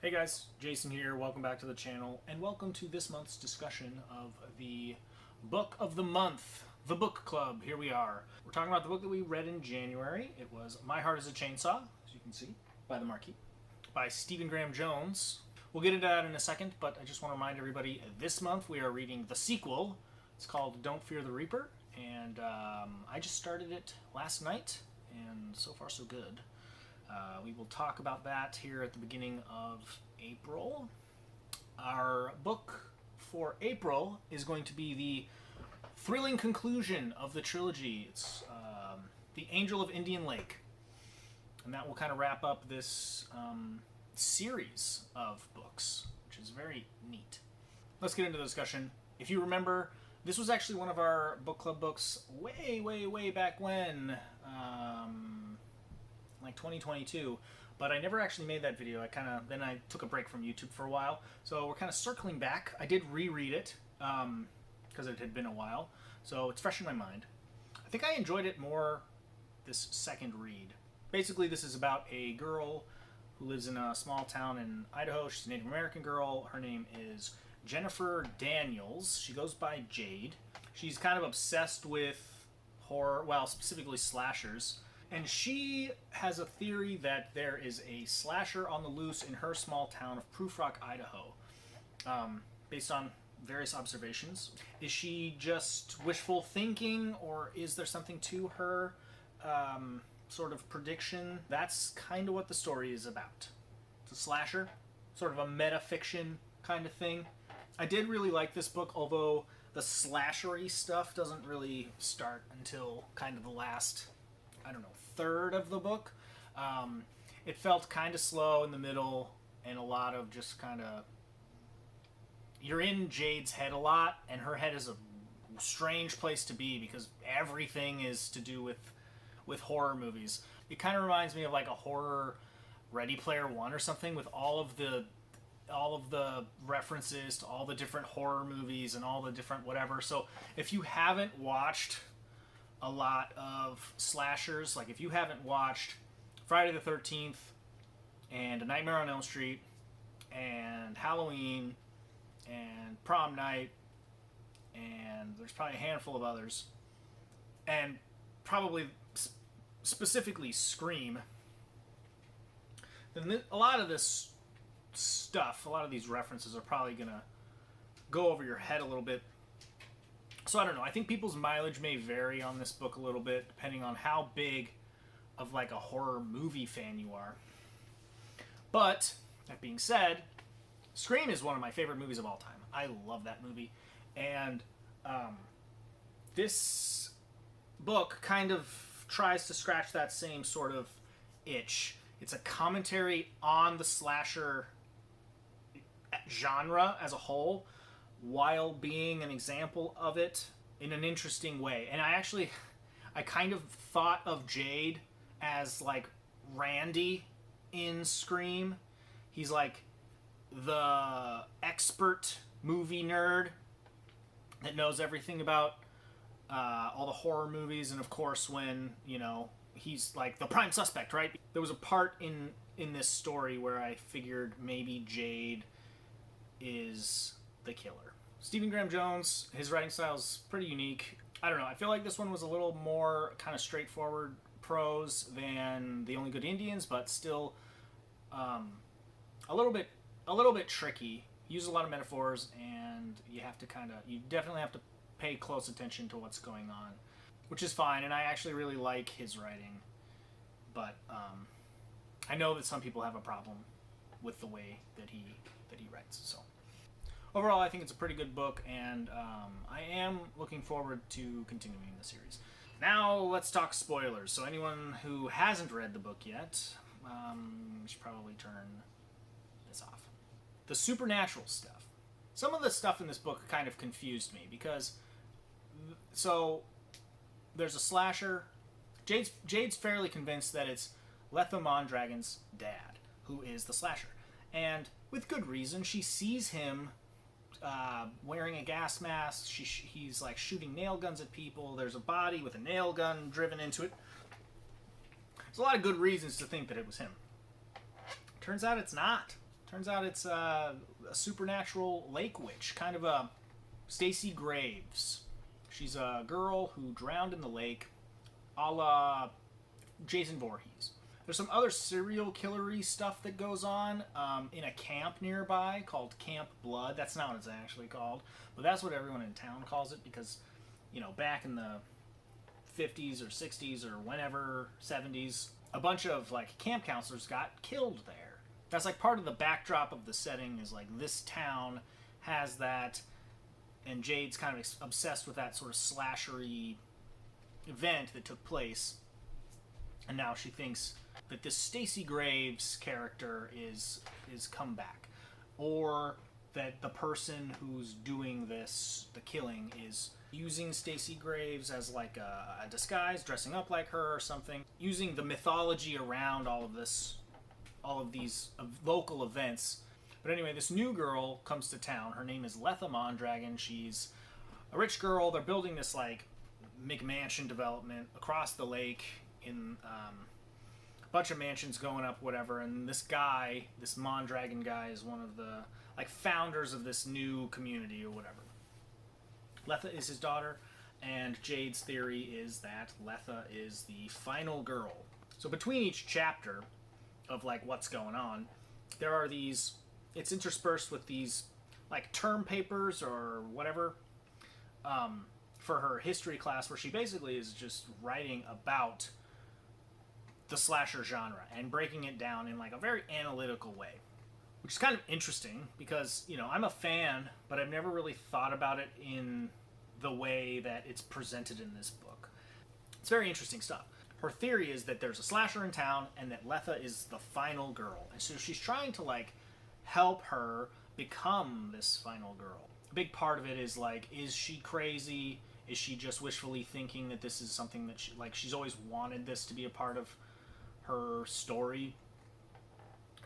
Hey guys, Jason here. Welcome back to the channel, and welcome to this month's discussion of the book of the month, The Book Club. Here we are. We're talking about the book that we read in January. It was My Heart is a Chainsaw, as you can see, by the marquee, by Stephen Graham Jones. We'll get into that in a second, but I just want to remind everybody, this month we are reading the sequel. It's called Don't Fear the Reaper, and I just started it last night, and so far so good. We will talk about that here at the beginning of April. Our book for April is going to be the thrilling conclusion of the trilogy. It's The Angel of Indian Lake. And that will kind of wrap up this series of books, which is very neat. Let's get into the discussion. If you remember, this was actually one of our book club books way back when. Like 2022, but I never actually made that video. Then I took a break from YouTube for a while, so we're kind of circling back. I did reread it because it had been a while, so it's fresh in my mind. I think I enjoyed it more this second read. Basically, this is about a girl who lives in a small town in Idaho. She's a Native American girl. Her name is Jennifer Daniels. She goes by Jade. She's kind of obsessed with horror, well, specifically slashers. And she has a theory that there is a slasher on the loose in her small town of Proof Rock, Idaho, based on various observations. Is she just wishful thinking, or is there something to her sort of prediction? That's kind of what the story is about. It's a slasher, sort of a metafiction kind of thing. I did really like this book, although the slashery stuff doesn't really start until kind of the last, I don't know, third of the book. It felt kind of slow in the middle, and a lot of just kind of, you're in Jade's head a lot, and her head is a strange place to be because everything is to do with horror movies. It kind of reminds me of like a horror Ready Player One or something, with all of the references to all the different horror movies and all the different whatever. So if you haven't watched a lot of slashers, like if you haven't watched Friday the 13th and A Nightmare on Elm Street and Halloween and Prom Night, and there's probably a handful of others, and probably specifically Scream, then a lot of this stuff, a lot of these references are probably gonna go over your head a little bit. So I don't know, I think people's mileage may vary on this book a little bit depending on how big of like a horror movie fan you are. But that being said, Scream is one of my favorite movies of all time. I love that movie, and this book kind of tries to scratch that same sort of itch. It's a commentary on the slasher genre as a whole, while being an example of it in an interesting way. And I kind of thought of Jade as like Randy in Scream. He's like the expert movie nerd that knows everything about all the horror movies, and of course when, you know, he's like the prime suspect, right? There was a part in this story where I figured maybe Jade is the killer. Stephen Graham Jones, his writing style is pretty unique. I don't know, I feel like this one was a little more kind of straightforward prose than The Only Good Indians, but still a little bit tricky. Use a lot of metaphors, and you definitely have to pay close attention to what's going on, which is fine, and I actually really like his writing, but I know that some people have a problem with the way that he writes. So overall, I think it's a pretty good book, and I am looking forward to continuing the series. Now, let's talk spoilers. So anyone who hasn't read the book yet should probably turn this off. The supernatural stuff. Some of the stuff in this book kind of confused me, because so there's a slasher. Jade's fairly convinced that it's Letha Mondragon's dad who is the slasher, and with good reason. She sees him wearing a gas mask. He's like shooting nail guns at people. There's a body with a nail gun driven into it. There's a lot of good reasons to think that it was him. Turns out it's not. Turns out it's a supernatural lake witch, kind of a Stacy Graves. She's a girl who drowned in the lake, a la Jason Voorhees. There's some other serial killery stuff that goes on in a camp nearby called Camp Blood. That's not what it's actually called, but that's what everyone in town calls it because, back in the 50s or 60s or whenever, 70s, a bunch of like camp counselors got killed there. That's like part of the backdrop of the setting is like this town has that, and Jade's kind of obsessed with that sort of slashery event that took place, and now she thinks that this Stacy Graves character is come back, or that the person who's doing the killing, is using Stacy Graves as like a disguise, dressing up like her or something, using the mythology around all of these local events. But anyway, this new girl comes to town. Her name is Letha Mondragon. She's a rich girl. They're building this like McMansion development across the lake in a bunch of mansions going up, whatever. And this guy, this Mondragon guy, is one of the like founders of this new community or whatever. Letha is his daughter, and Jade's theory is that Letha is the final girl. So between each chapter of like what's going on, there are these, it's interspersed with these like term papers or whatever for her history class, where she basically is just writing about the slasher genre and breaking it down in like a very analytical way, which is kind of interesting because I'm a fan, but I've never really thought about it in the way that it's presented in this book. It's very interesting stuff. Her theory is that there's a slasher in town and that Letha is the final girl. And so she's trying to like help her become this final girl. A big part of it is like, is she crazy? Is she just wishfully thinking that this is something that she's always wanted this to be a part of her story?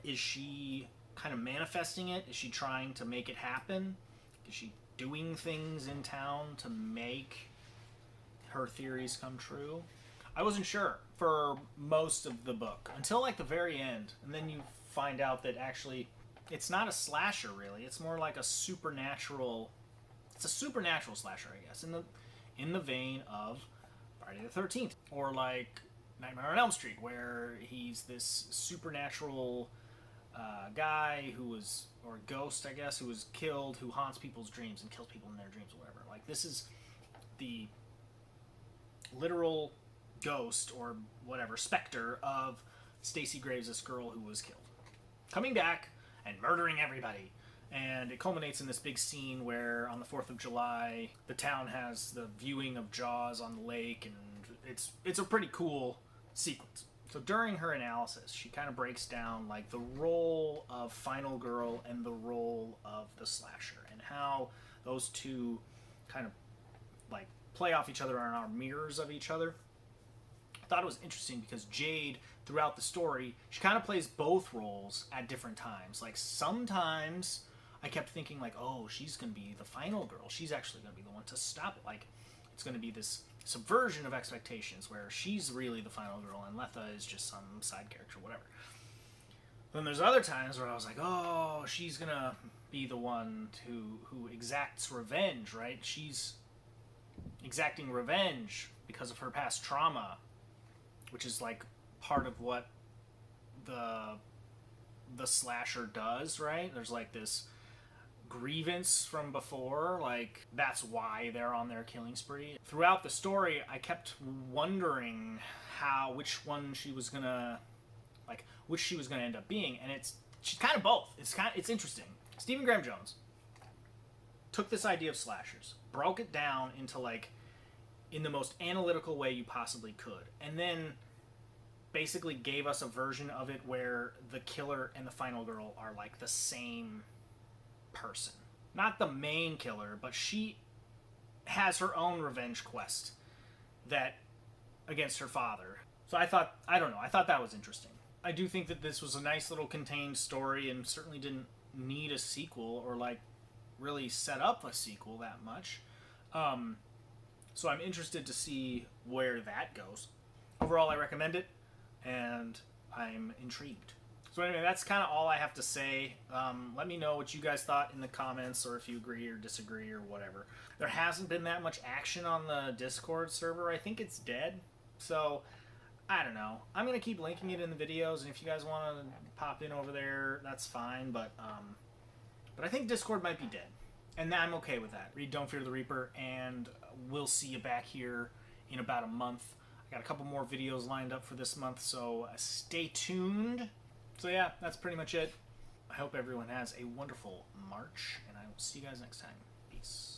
Is she kind of manifesting it? Is she trying to make it happen? Is she doing things in town to make her theories come true? I wasn't sure for most of the book until like the very end, and then you find out that actually it's not a slasher really. It's more like a supernatural. It's a supernatural slasher, I guess, in the vein of Friday the 13th or like Nightmare on Elm Street, where he's this supernatural guy who was, or ghost, I guess, who was killed, who haunts people's dreams and kills people in their dreams or whatever. Like this is the literal ghost or whatever specter of Stacy Graves, this girl who was killed, coming back and murdering everybody. And it culminates in this big scene where on the 4th of July the town has the viewing of Jaws on the lake, and it's a pretty cool sequence. So during her analysis she kind of breaks down like the role of final girl and the role of the slasher, and how those two kind of like play off each other and are mirrors of each other. I thought it was interesting because Jade, throughout the story, she kind of plays both roles at different times. Like sometimes I kept thinking like, oh, she's going to be the final girl. She's actually going to be the one to stop it. Like it's going to be this subversion of expectations where she's really the final girl and Letha is just some side character, whatever. Then there's other times where I was like, oh, she's going to be the one who exacts revenge, right? She's exacting revenge because of her past trauma, which is like part of what the slasher does, right? There's like this grievance from before, like that's why they're on their killing spree. Throughout the story I kept wondering which she was gonna end up being, and she's kind of both. It's interesting. Stephen Graham Jones took this idea of slashers, broke it down into like in the most analytical way you possibly could, and then basically gave us a version of it where the killer and the final girl are like the same person. Not the main killer, but she has her own revenge quest that against her father. So I thought that was interesting. I do think that this was a nice little contained story and certainly didn't need a sequel or like really set up a sequel that much. So I'm interested to see where that goes. Overall, I recommend it, and I'm intrigued. So anyway, that's kind of all I have to say. Let me know what you guys thought in the comments, or if you agree or disagree or whatever. There hasn't been that much action on the Discord server. I think it's dead. So, I don't know. I'm going to keep linking it in the videos, and if you guys want to pop in over there, that's fine. But I think Discord might be dead. And I'm okay with that. Read Don't Fear the Reaper, and we'll see you back here in about a month. I got a couple more videos lined up for this month, so stay tuned. So yeah, that's pretty much it. I hope everyone has a wonderful March, and I will see you guys next time. Peace.